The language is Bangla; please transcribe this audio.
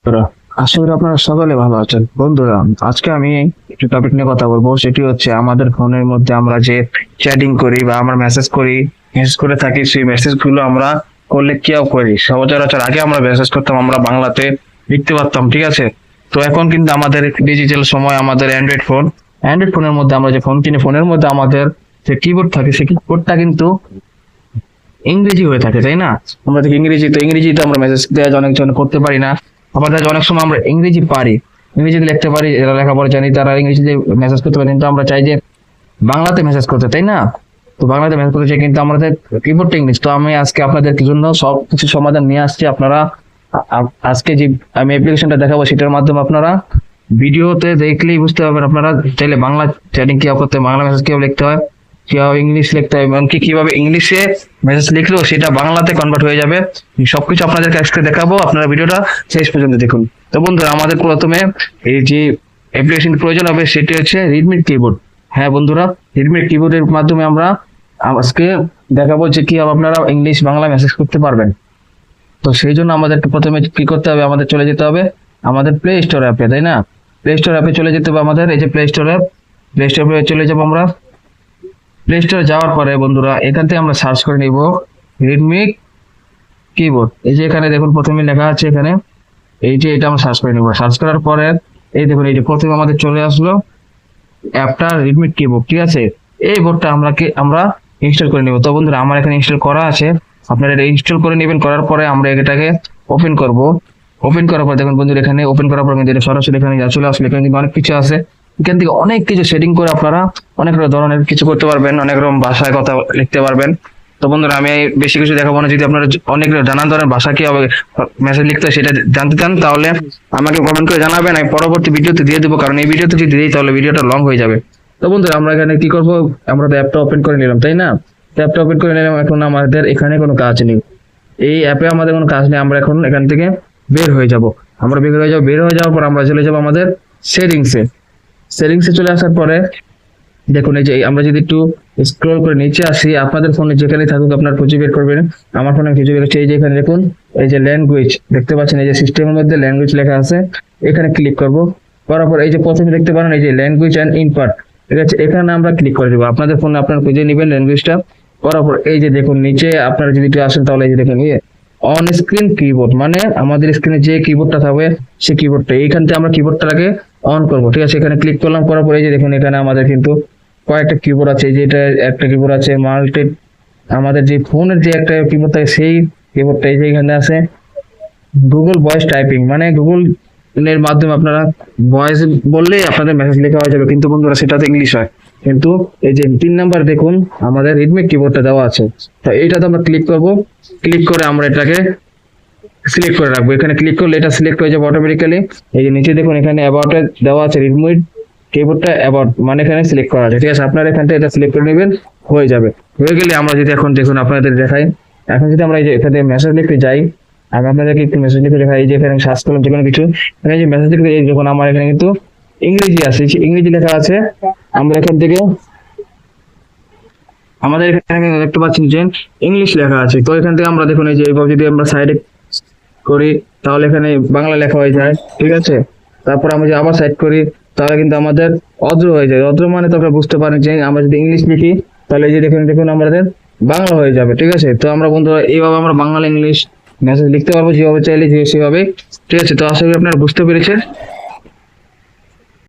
বন্ধুরা, আশা করি আপনারা সকলে ভালো আছেন। বন্ধুরা, আজকে আমি একটু টপিক নিয়ে কথা বলবো। সেটি হচ্ছে আমাদের ফোনের মধ্যে আমরা যে চ্যাটিং করি বা আমরা মেসেজ করে থাকি, সেই মেসেজ গুলো আমরা করলে কিও করি। সচরাচর আগে আমরা মেসেজ করতাম, আমরা বাংলাতে লিখতে পারতাম, ঠিক আছে। তো এখন কিন্তু আমাদের ডিজিটাল সময়, আমাদের অ্যান্ড্রয়েড ফোনের মধ্যে আমরা যে ফোন কিনি, ফোনের মধ্যে আমাদের যে কিবোর্ড থাকে, সেই কিবোর্ডটা কিন্তু ইংরেজি হয়ে থাকে, তাই না? আমরা দেখি ইংরেজিতে আমরা মেসেজ দেওয়া অনেকজন করতে পারি না। আবার দেখা যায় অনেক সময় আমরা ইংরেজি পারি, ইংরেজিতে লিখতে পারি, এরা লেখাপড়া জানি, তারা ইংরেজিতে মেসেজ করতে পারে, কিন্তু আমরা চাই যে বাংলাতে মেসেজ করতে, তাই না? তো বাংলাতে মেসেজ করতে চাই, কিন্তু আমাদের কিবোর্ডটা ইংলিশ। তো আমি আজকে আপনাদের জন্য সব কিছু সমাধান নিয়ে আসছি। আপনারা আজকে যে আমি অ্যাপ্লিকেশনটা দেখাবো, সেটার মাধ্যমে আপনারা ভিডিওতে দেখলেই বুঝতে পারবেন। আপনারা চাইলে বাংলা চ্যাটিং কিভাবে করতে হয়, বাংলা মেসেজ কিভাবে লিখতে হয়, কিভাবে ইংলিশ লিখতে হয়, এমনকি কিভাবে ইংলিশে মেসেজ লিখলেও সেটা বাংলাতে কনভার্ট হয়ে যাবে। সবকিছু আপনাদেরকে আজকে দেখাবো, আপনারা ভিডিওটা শেষ পর্যন্ত দেখুন। তো বন্ধুরা, আমাদের প্রথমে এই যে অ্যাপ্লিকেশন প্রয়োজন হবে সেটি হচ্ছে রেডমি কিবোর্ড। হ্যাঁ বন্ধুরা, রেডমি কিবোর্ডের মাধ্যমে আমরা আজকে দেখাবো যে কিভাবে আপনারা ইংলিশ বাংলা মেসেজ করতে পারবেন। তো সেই জন্য আমাদেরকে প্রথমে কি করতে হবে, আমাদের চলে যেতে হবে আমাদের প্লে স্টোর অ্যাপে, তাই না? প্লে স্টোর অ্যাপে চলে যেতে হবে আমাদের। এই যে প্লে স্টোর অ্যাপ, প্লে স্টোরে চলে যাবো আমরা। প্লে স্টোরে যাওয়ার পরে বন্ধুরা, এখান থেকে আমরা সার্চ করে নিব রেডমি কিবোর্ড। এই যে এখানে দেখুন প্রথমে লেখা আছে, এখানে এই যে এটা আমরা সার্চ করে নিব। সার্চ করার পরে এই দেখুন, এই যে প্রথমে আমাদের চলে আসলো অ্যাপটা রেডমি কিবোর্ড, ঠিক আছে। এই বোর্ডটা আমরা ইনস্টল করে নিব। তো বন্ধুরা, আমার এখানে ইনস্টল করা আছে, আপনারা এটা ইনস্টল করে নেবেন। করার পরে আমরা এটাকে ওপেন করব। ওপেন করার পর দেখুন বন্ধুরা, এখানে ওপেন করার পর কিন্তু এটা সরাসরি এখানে চলে আসলে এখানে কিন্তু অনেক কিছু আছে। এখান থেকে অনেক কিছু সেটিং করে আপনারা অনেক ধরনের কিছু করতে পারবেন, অনেক রকম ভাষায় কথা লিখতে পারবেন। তো বন্ধুরা, আমি বেশি কিছু দেখাবো না। যদি আপনারা অনেক নানা ধরনের ভাষা কি হবে মেসেজ লিখতে হয় সেটা জানতে চান, তাহলে আমাকে কমেন্ট করে জানাবেন। আমি পরবর্তী ভিডিওতে দিয়ে দেবো, কারণ এই ভিডিওতে যদি দিই তাহলে ভিডিওটা লং হয়ে যাবে। তো বন্ধুরা, আমরা এখানে কি করবো, আমরা তো অ্যাপটা ওপেন করে নিলাম, তাই না? অ্যাপটা ওপেন করে নিলাম। এখন আমাদের এখানে কোনো কাজ নেই, এই অ্যাপে আমাদের কোনো কাজ নেই। আমরা এখন এখান থেকে বের হয়ে যাব। আমরা বের হয়ে যাওয়ার পর আমরা চলে যাবো আমাদের সেটিংসে চলে আসার পরে দেখুন, এই যে আমরা যদি একটু স্ক্রল করে নিচে আসি, আপনাদের ফোনে যেখানে থাকুক আপনার খুঁজে বের করবেন। আমার ফোনে খুঁজে বের হচ্ছে এই যে এখানে দেখুন, এই যে ল্যাঙ্গুয়েজ দেখতে পাচ্ছেন, এই যে সিস্টেমের মধ্যে ল্যাঙ্গুয়েজ লেখা আছে, এখানে ক্লিক করব। করার পর এই যে প্রথমে দেখতে পারেন এই যে ল্যাঙ্গুয়েজ অ্যান্ড ইনপার্ট, ঠিক আছে, এখানে আমরা ক্লিক করে দেবো। আপনাদের ফোনে আপনার খুঁজে নেবেন ল্যাঙ্গুয়েজটা। করার পর এই যে দেখুন নিচে আপনারা যদি একটু আসেন, তাহলে এই যে দেখুন অন স্ক্রিন কিবোর্ড, মানে আমাদের স্ক্রিনে যে কিবোর্ডটা থাকবে সেই কিবোর্ডটা, এইখান থেকে আমরা কিবোর্ডটাকে অন করবো, ঠিক আছে। এখানে ক্লিক করলাম। করার পর এই যে দেখুন এখানে আমাদের কিন্তু কয়েকটা কিবোর্ড আছে। এই যে এটা একটা কিবোর্ড আছে, আমাদের যে ফোনের যে একটা কিবোর্ড থাকে সেই কিবোর্ডটা এই যে এখানে আছে গুগল ভয়েস টাইপিং, মানে গুগল এর মাধ্যমে আপনারা ভয়েস বললেই আপনাদের মেসেজ লেখা হয়ে যাবে, কিন্তু বন্ধুরা সেটাতে ইংলিশ হয়। কিন্তু এই যে 3 নাম্বার দেখুন আমাদের রেডমি কিবোর্ডটা দেওয়া আছে, তো এইটাতে আমরা ক্লিক করব। ক্লিক করে আমরা এটাকে সিলেক্ট করে রাখবো। এখানে ক্লিক করলে এটা সিলেক্ট হয়ে যাবে অটোমেটিক্যালি। এই যে নিচে দেখুন এখানে অ্যাবাউটে দেওয়া আছে রেডমি কিবোর্ডটা অ্যাবাউট, মানে এখানে সিলেক্ট করা আছে, ঠিক আছে। আপনারা এখান থেকে এটা সিলেক্ট করে নেবেন, হয়ে যাবে। হয়ে গেলে আমরা যদি এখন দেখুন আপনাদের দেখাই, এখন যদি আমরা এই যে এখানে মেসেজ লিখতে যাই, আমি আপনাদেরকে একটু মেসেজ লিখে দেখাই। এই যে এখানে সার্চ করলাম যে কোনো কিছু, এখানে যে মেসেজ লিখতে এই দেখুন আমার এখানে কিন্তু ইংরেজি আছে, ইংরেজি লেখা আছে। আমরা এখান থেকে আমাদের এখানে দেখতে পাচ্ছেন যে ইংলিশ লেখা আছে। তো এখান থেকে আমরা দেখুন এই যে এইভাবে যদি আমরা সাইডে করি তাহলে এখানে বাংলা লেখা হয়ে যায়, ঠিক আছে। তারপর আমরা যদি আবার সাইড করি তাহলে কিন্তু আমাদের অদ্র হয়ে যায়। অদ্র মানে তো আপনারা বুঝতে পারেন যে আমরা যদি ইংলিশ লিখি তাহলে এই যে দেখুন আমাদের বাংলা হয়ে যাবে, ঠিক আছে। তো আমরা বন্ধুরা এইভাবে আমরা বাংলা ইংলিশ মেসেজ লিখতে পারবো যেভাবে চাইলে সেভাবে, ঠিক আছে। তো আশা করি আপনারা বুঝতে পেরেছেন।